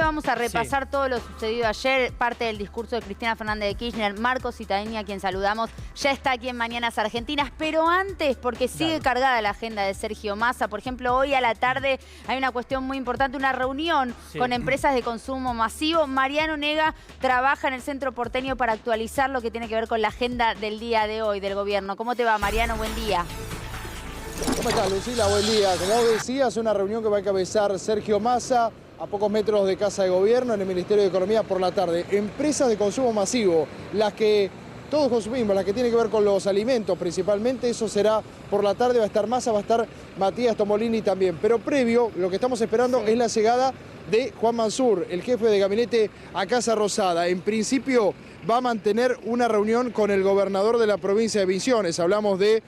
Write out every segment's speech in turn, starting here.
vamos a repasar todo lo sucedido ayer, parte del discurso de Cristina Fernández de Kirchner. Marcos Cittadini, a quien saludamos, ya está aquí en Mañanas Argentinas, pero antes, porque sigue cargada la agenda de Sergio Massa. Por ejemplo, hoy a la tarde hay una cuestión muy importante, una reunión con empresas de consumo masivo. Mariano Nega trabaja en el Centro Porteño para actualizar lo que tiene que ver con la agenda del día de hoy del gobierno. ¿Cómo te va, Mariano? Buen día. ¿Cómo estás, Lucila? Buen día. Como decías, una reunión que va a encabezar Sergio Massa a pocos metros de Casa de Gobierno en el Ministerio de Economía por la tarde. Empresas de consumo masivo, las que todos consumimos, las que tienen que ver con los alimentos principalmente, eso será por la tarde. Va a estar Massa, va a estar Matías Tomolini también. Pero previo, lo que estamos esperando es la llegada de Juan Mansur, el jefe de gabinete a Casa Rosada. En principio va a mantener una reunión con el gobernador de la provincia de Misiones. Hablamos de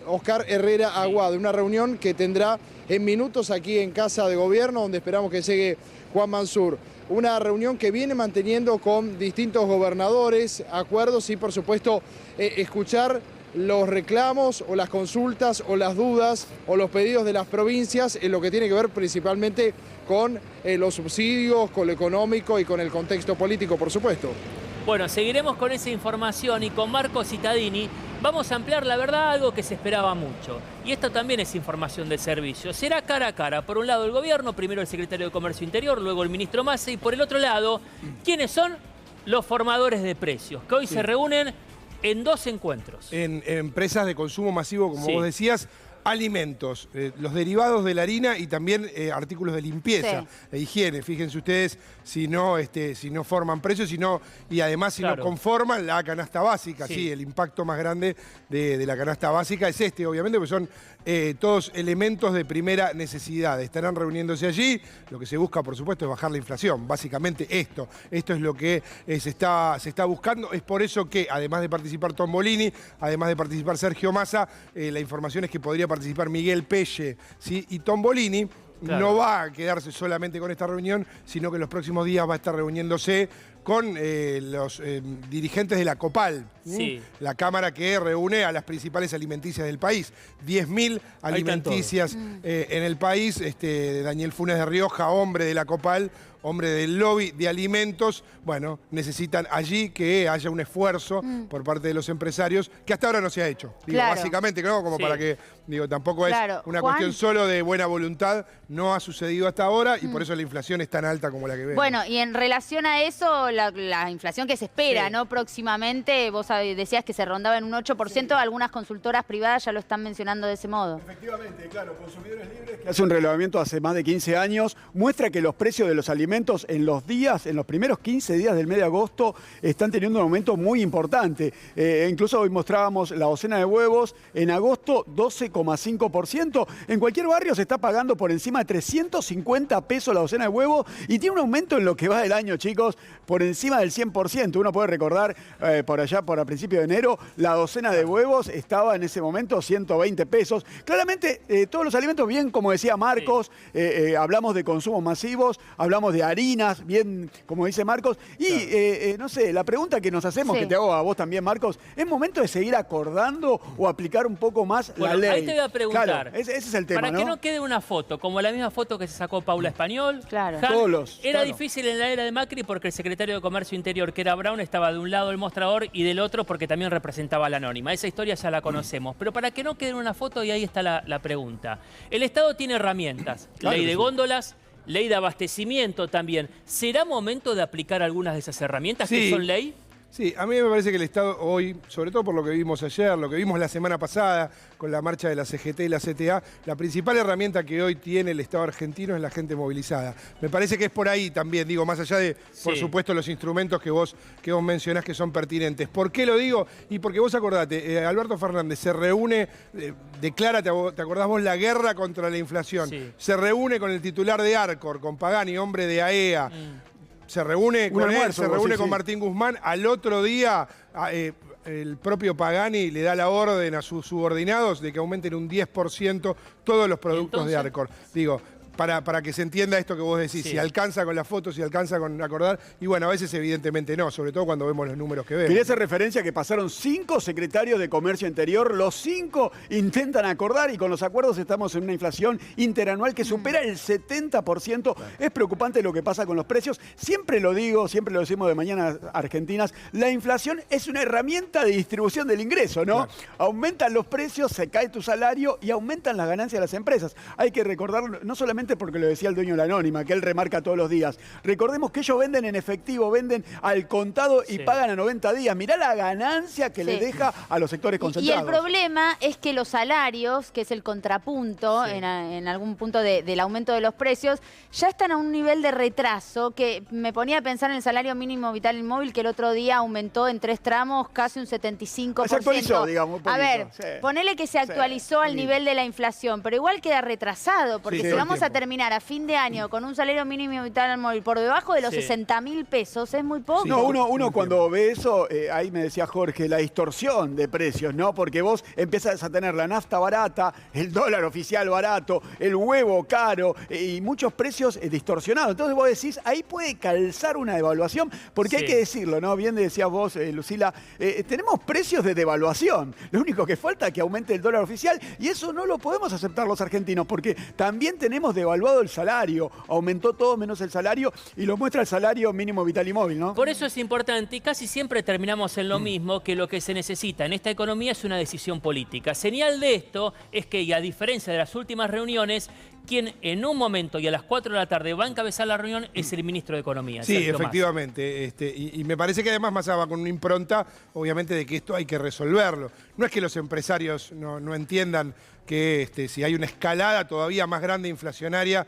Oscar Herrera Aguado, una reunión que tendrá en minutos aquí en Casa de Gobierno, donde esperamos que llegue Juan Mansur. Una reunión que viene manteniendo con distintos gobernadores, acuerdos y, por supuesto, escuchar los reclamos o las consultas o las dudas o los pedidos de las provincias en lo que tiene que ver principalmente con los subsidios, con lo económico y con el contexto político, por supuesto. Bueno, seguiremos con esa información y con Marcos Cittadini vamos a ampliar, la verdad, algo que se esperaba mucho. Y esto también es información de servicio. Será cara a cara. Por un lado el gobierno, primero el secretario de Comercio Interior, luego el ministro Massa, y por el otro lado, ¿quiénes son? Los formadores de precios, que hoy se reúnen en dos encuentros. En empresas de consumo masivo, como vos decías, alimentos, los derivados de la harina y también artículos de limpieza, de higiene. Fíjense ustedes si no forman precios y además si no conforman la canasta básica. Sí, el impacto más grande de la canasta básica es obviamente, porque son todos elementos de primera necesidad. Estarán reuniéndose allí. Lo que se busca, por supuesto, es bajar la inflación. Básicamente esto es lo que se está buscando. Es por eso que, además de participar Tomolini, además de participar Sergio Massa, la información es que podría participar Miguel Pelle, ¿sí? Y Tomolini no va a quedarse solamente con esta reunión, sino que en los próximos días va a estar reuniéndose con los dirigentes de la COPAL, la cámara que reúne a las principales alimenticias del país. 10.000 alimenticias en el país. Daniel Funes de Rioja, hombre de la COPAL, hombre del lobby de alimentos, bueno, necesitan allí que haya un esfuerzo por parte de los empresarios, que hasta ahora no se ha hecho. Digo, básicamente, ¿no? Como para que, tampoco es una cuestión solo de buena voluntad, no ha sucedido hasta ahora y por eso la inflación es tan alta como la que vemos. Bueno, y en relación a eso, la inflación que se espera, ¿no? Próximamente, vos decías que se rondaba en un 8%, algunas consultoras privadas ya lo están mencionando de ese modo. Efectivamente, claro, Consumidores Libres, que hace un relevamiento hace más de 15 años, muestra que los precios de los alimentos en los primeros 15 días del mes de agosto están teniendo un aumento muy importante. Incluso hoy mostrábamos la docena de huevos, en agosto 12,5%. En cualquier barrio se está pagando por encima de 350 pesos la docena de huevos y tiene un aumento en lo que va del año, chicos, por encima del 100%. Uno puede recordar por allá, por a principios de enero, la docena de huevos estaba en ese momento 120 pesos. Claramente, todos los alimentos, bien como decía Marcos, hablamos de consumos masivos, hablamos de harinas, bien como dice Marcos. Y no sé, la pregunta que nos hacemos, que te hago a vos también, Marcos, ¿es momento de seguir acordando o aplicar un poco más la ley? Ahí te voy a preguntar. Claro, ese es el tema, para que no quede una foto, como la misma foto que se sacó Paula Español. Era difícil en la era de Macri porque el secretario de Comercio Interior, que era Brown, estaba de un lado el mostrador y del otro porque también representaba a la anónima. Esa historia ya la conocemos. Pero para que no quede una foto, y ahí está la pregunta. El Estado tiene herramientas. Ley de góndolas, ley de abastecimiento también. ¿Será momento de aplicar algunas de esas herramientas que son ley? Sí, a mí me parece que el Estado hoy, sobre todo por lo que vimos ayer, lo que vimos la semana pasada con la marcha de la CGT y la CTA, la principal herramienta que hoy tiene el Estado argentino es la gente movilizada. Me parece que es por ahí también, digo, más allá de, por supuesto, los instrumentos que vos mencionás que son pertinentes. ¿Por qué lo digo? Y porque vos acordate, Alberto Fernández se reúne, declara, ¿te acordás vos?, la guerra contra la inflación. Se reúne con el titular de Arcor, con Pagani, hombre de AEA. Se reúne con él, se reúne con Martín Guzmán. Al otro día, el propio Pagani le da la orden a sus subordinados de que aumenten un 10% todos los productos de Arcor. Digo, para que se entienda esto que vos decís, si alcanza con las fotos, si alcanza con acordar, y bueno, a veces evidentemente no, sobre todo cuando vemos los números que vemos. Quería hacer referencia a que pasaron 5 secretarios de Comercio Interior, los 5 intentan acordar y con los acuerdos estamos en una inflación interanual que supera el 70%. Es preocupante lo que pasa con los precios. Siempre lo digo, siempre lo decimos de Mañanas Argentinas, la inflación es una herramienta de distribución del ingreso, ¿no? Claro. Aumentan los precios, se cae tu salario y aumentan las ganancias de las empresas. Hay que recordarlo, no solamente porque lo decía el dueño de la Anónima, que él remarca todos los días. Recordemos que ellos venden en efectivo, venden al contado y pagan a 90 días. Mirá la ganancia que le deja a los sectores concentrados. Y el problema es que los salarios, que es el contrapunto en algún punto del aumento de los precios, ya están a un nivel de retraso que me ponía a pensar en el salario mínimo vital y móvil, que el otro día aumentó en 3 tramos casi un 75%. Se actualizó, digamos, un poquito. A ver, ponele que se actualizó al nivel de la inflación, pero igual queda retrasado, porque si vamos a terminar a fin de año con un salario mínimo vital al móvil por debajo de los 60.000 pesos, es muy poco. No, uno cuando ve eso, ahí me decía Jorge, la distorsión de precios, ¿no? Porque vos empiezas a tener la nafta barata, el dólar oficial barato, el huevo caro y muchos precios distorsionados. Entonces vos decís, ahí puede calzar una devaluación, porque hay que decirlo, ¿no? Bien decías vos, Lucila, tenemos precios de devaluación. Lo único que falta es que aumente el dólar oficial y eso no lo podemos aceptar los argentinos, porque también tenemos devaluado el salario, aumentó todo menos el salario y lo muestra el salario mínimo vital y móvil, ¿no? Por eso es importante y casi siempre terminamos en lo mismo, que lo que se necesita en esta economía es una decisión política. Señal de esto es que, y a diferencia de las últimas reuniones, quien en un momento y a las 4 de la tarde va a encabezar la reunión es el ministro de Economía. Sí, efectivamente. Y me parece que además Massa va con una impronta, obviamente, de que esto hay que resolverlo. No es que los empresarios no entiendan que si hay una escalada todavía más grande inflacionaria,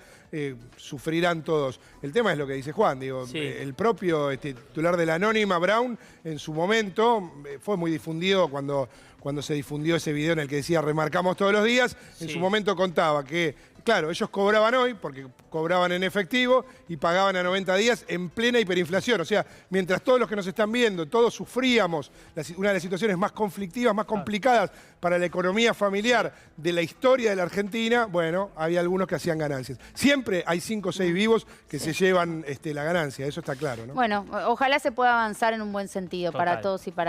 sufrirán todos. El tema es lo que dice Juan, digo, el propio titular de la Anónima, Brown, en su momento, fue muy difundido cuando se difundió ese video en el que decía remarcamos todos los días, en su momento contaba que, claro, ellos cobraban hoy, porque cobraban en efectivo, y pagaban a 90 días en plena hiperinflación. O sea, mientras todos los que nos están viendo, todos sufríamos una de las situaciones más conflictivas, más complicadas para la economía familiar de la historia de la Argentina, bueno, había algunos que hacían ganancias. Siempre hay 5 o 6 vivos que se llevan la ganancia, eso está claro, ¿no? Bueno, ojalá se pueda avanzar en un buen sentido para todos y para